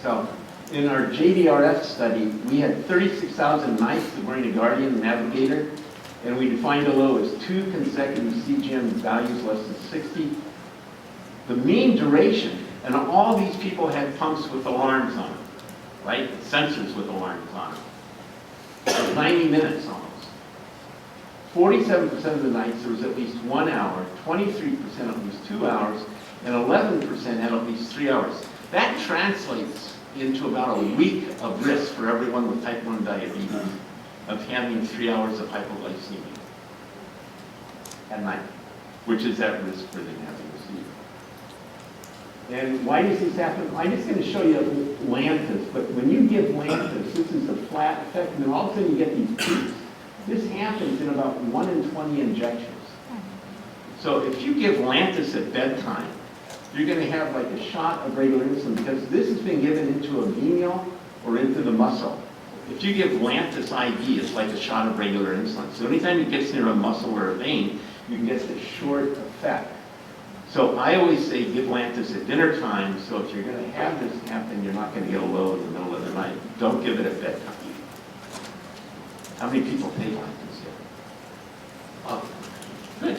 So in our JDRF study, we had 36,000 nights of wearing a Guardian Navigator, and we defined a low as 2 consecutive CGM values less than 60. The mean duration, and all these people had pumps with alarms on them, right? Sensors with alarms on them. It was 90 minutes almost. 47% of the nights there was at least 1 hour, 23% at least 2 hours, and 11% had at least 3 hours. That translates into about a week of risk for everyone with type 1 diabetes of having 3 hours of hypoglycemia at night, which is at risk for them having a seizure. And why does this happen? I'm just going to show you Lantus, but when you give Lantus, this is a flat effect, and then all of a sudden you get these peaks. This happens in about 1 in 20 injections. So if you give Lantus at bedtime, you're going to have like a shot of regular insulin because this has been given into a venial or into the muscle. If you give Lantus IV, it's like a shot of regular insulin. So anytime it gets near a muscle or a vein, you can get this short effect. So I always say give Lantus at dinner time, so if you're going to have this happen, you're not going to get a low in the middle of the night. Don't give it at bedtime. How many people take Lantus here? Oh, good.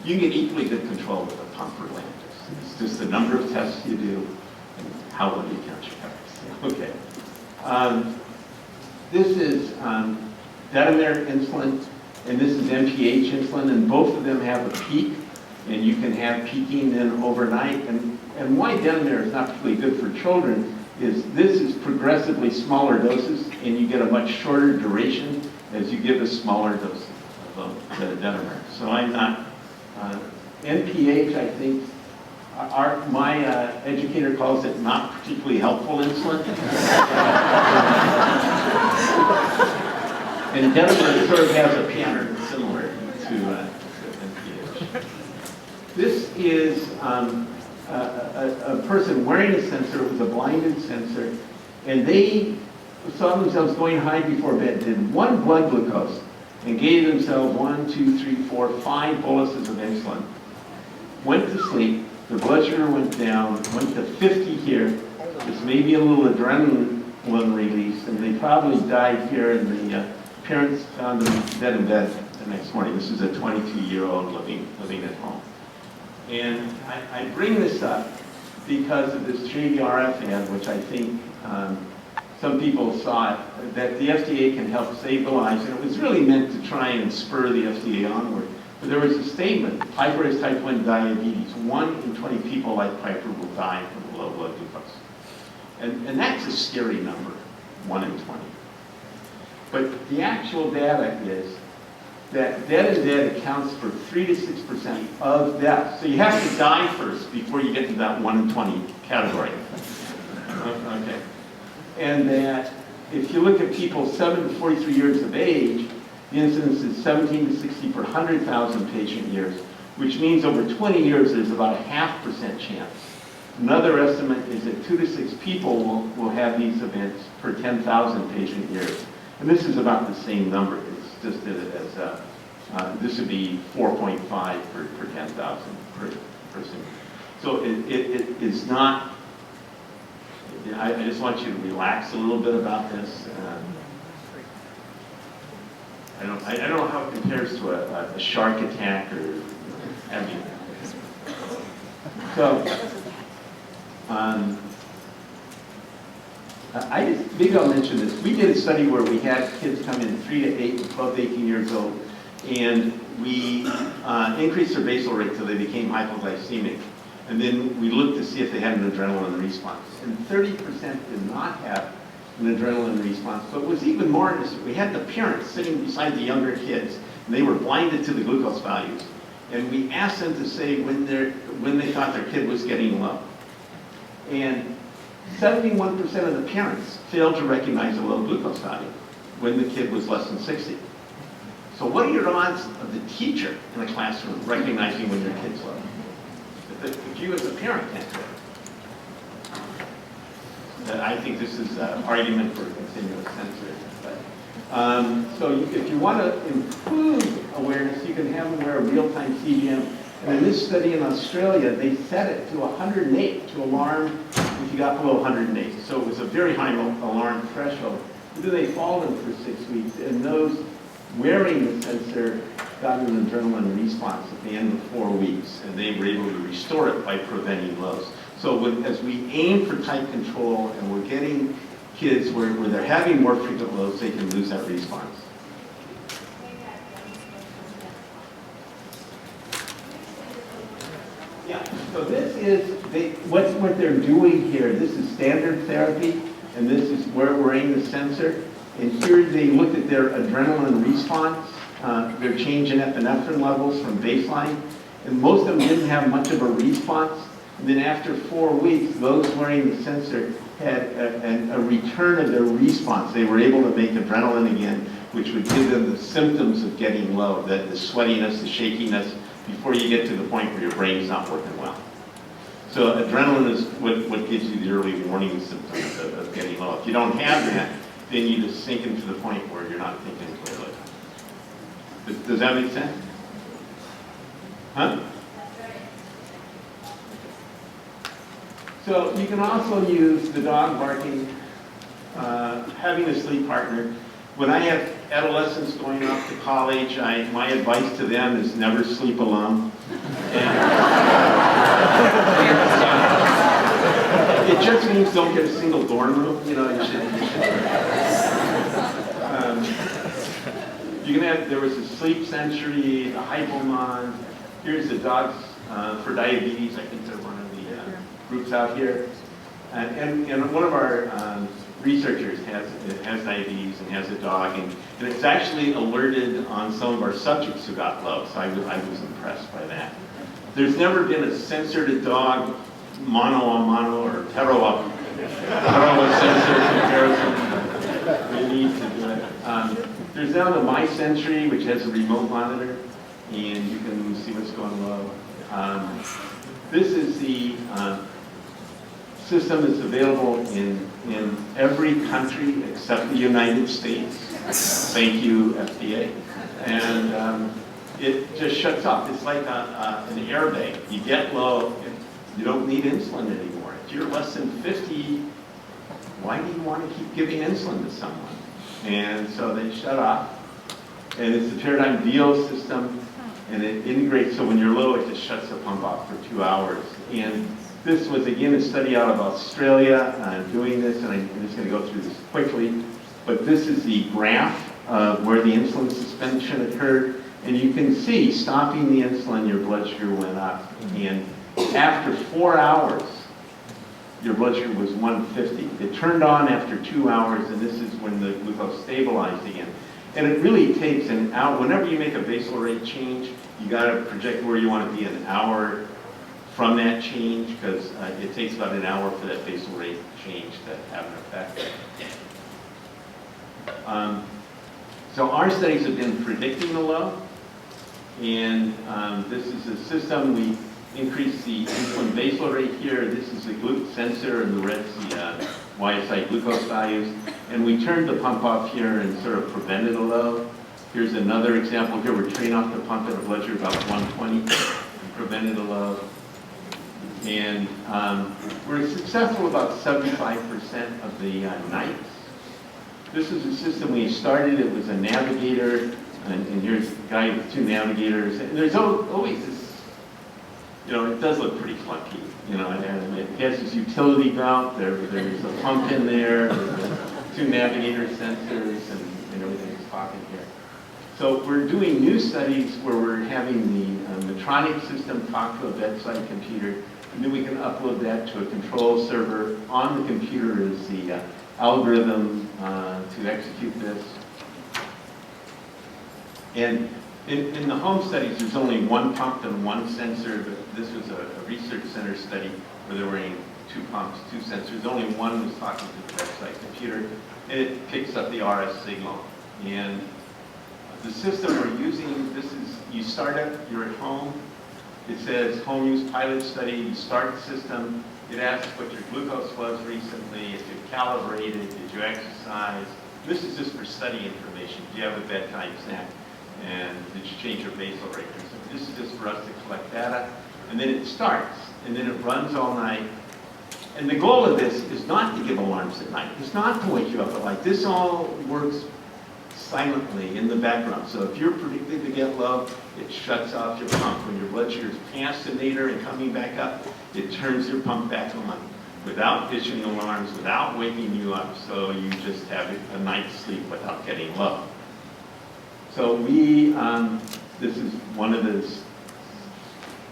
You can get equally good control with a pump or Lantus. It's just the number of tests you do and how well you count your calories. Okay. This is Detamir insulin, and this is MPH insulin, and both of them have a peak, and you can have peaking then overnight. And why Detamir is not particularly good for children is this is progressively smaller doses, and you get a much shorter duration as you give a smaller dose of Detamir. So I'm not, NPH, I think, my educator calls it not particularly helpful insulin. And Detamir sort of has a pattern similar to NPH. This is a person wearing a sensor. It was a blinded sensor, and they saw themselves going high before bed, did 1 blood glucose, and gave themselves 1, 2, 3, 4, 5 boluses of insulin. Went to sleep. Their blood sugar went down, went to 50 here. There's maybe a little adrenaline release, and they probably died here, and the parents found them dead in bed the next morning. This is a 22-year-old living at home. And I bring this up because of this JDRF ad, which I think some people saw it, that the FDA can help save the lives, and it was really meant to try and spur the FDA onward. But there was a statement, Piper has type 1 diabetes. 1 in 20 people like Piper will die from low blood glucose. And that's a scary number, 1 in 20. But the actual data is that dead accounts for 3 to 6% of deaths. So you have to die first before you get to that 1 in 20 category. Okay. And that if you look at people 7 to 43 years of age, the incidence is 17 to 60 per 100,000 patient years, which means over 20 years there's about a 0.5% chance. Another estimate is that 2 to 6 people will have these events per 10,000 patient years. And this is about the same number. It's just as this would be 4.5 per 10,000 per person. So it is not, I just want you to relax a little bit about this. I don't know how it compares to a shark attack or have you. So, maybe I'll mention this. We did a study where we had kids come in 3 to 8, and 12 to 18 years old, and we increased their basal rate until they became hypoglycemic. And then we looked to see if they had an adrenaline response. And 30% did not have an adrenaline response. But what was even more interesting, we had the parents sitting beside the younger kids, and they were blinded to the glucose values. And we asked them to say when they thought their kid was getting low. And 71% of the parents failed to recognize a low glucose value when the kid was less than 60. So what are your odds of the teacher in the classroom recognizing when your kid's low? If you as a parent can't do it. I think this is an argument for continuous censoring. So if you want to improve awareness, you can have them wear a real-time CGM. And in this study in Australia, they set it to 108 to alarm if he got below 108. So it was a very high alarm threshold. But then they followed him for 6 weeks, and those wearing the sensor got an adrenaline response at the end of 4 weeks, and they were able to restore it by preventing lows. So as we aim for tight control and we're getting kids where they're having more frequent lows, they can lose that response. Yeah, so this is, what they're doing here, this is standard therapy, and this is where we're aiming the sensor. And here they looked at their adrenaline response, their change in epinephrine levels from baseline, and most of them didn't have much of a response. And then after 4 weeks, those wearing the sensor had a return of their response. They were able to make adrenaline again, which would give them the symptoms of getting low, the sweatiness, the shakiness, before you get to the point where your brain's not working well. So adrenaline is what gives you the early warning symptoms of getting low. If you don't have that, then you just sink into the point where you're not thinking clearly. Does that make sense? Huh? So you can also use the dog barking, having a sleep partner. When I have adolescents going off to college, my advice to them is never sleep alone. It just means don't get a single dorm room. You know, you should you can have, there was a sleep sensory, a hypomon. Here's the dogs for diabetes. I think they're one of the groups out here. And one of our researchers has diabetes and has a dog, and it's actually alerted on some of our subjects who got low, so I was impressed by that. There's never been a sensor-to-dog mono-on-mono or hetero-sensor comparison. We need to do it. There's now the My Sensory, which has a remote monitor, and you can see what's going low. This is the system that's available in every country except the United States. Thank you, FDA. And it just shuts off. It's like an airbag. You get low, you don't need insulin anymore. If you're less than 50, why do you want to keep giving insulin to someone? And so they shut off. And it's the Paradigm Deal system, and it integrates, so when you're low, it just shuts the pump off for 2 hours. And this was, again, a study out of Australia doing this, and I'm just going to go through this quickly. But this is the graph of where the insulin suspension occurred. And you can see, stopping the insulin, your blood sugar went up. And after 4 hours, your blood sugar was 150. It turned on after 2 hours, and this is when the glucose stabilized again. And it really takes an hour. Whenever you make a basal rate change, you got to project where you want to be an hour from that change, because it takes about an hour for that basal rate change to have an effect. So our studies have been predicting the low, and this is a system. We increase the insulin basal rate here. This is the glucose sensor, and the red's the YSI glucose values. And we turned the pump off here and sort of prevented a low. Here's another example here. We're turning off the pump at a blood sugar about 120 and prevented a low. And we're successful about 75% of the nights. This is a system we started. It was a navigator, and here's a guy with 2 navigators. And there's always this, you know, it does look pretty clunky, you know, and it has this utility belt. There's a pump in there, there's 2 navigator sensors, and everything's talking here. So we're doing new studies where we're having the Medtronic system talk to a bedside computer, and then we can upload that to a control server. On the computer is the algorithm to execute this. And in the home studies, there's only 1 pump and 1 sensor, but this was a research center study where they were in 2 pumps, 2 sensors. Only one was talking to the bedside computer, and it picks up the RS signal. And the system we're using, this is, you start it, you're at home. It says home use pilot study. You start the system. It asks what your glucose was recently, if you calibrated, did you exercise. This is just for study information. Do you have a bedtime snack? And did you change your basal rate? So this is just for us to collect data. And then it starts, and then it runs all night. And the goal of this is not to give alarms at night. It's not to wake you up at night. This all works silently in the background. So if you're predicted to get low, it shuts off your pump. When your blood sugar's past the nadir and coming back up, it turns your pump back on without issuing alarms, without waking you up. So you just have a night's sleep without getting low. So this is one of the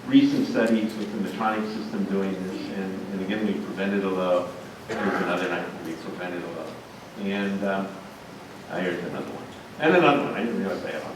recent studies with the Medtronic system doing this, and again, we prevented a low. There's another night we prevented a low. And I heard another one. And another one. I didn't realize I had one.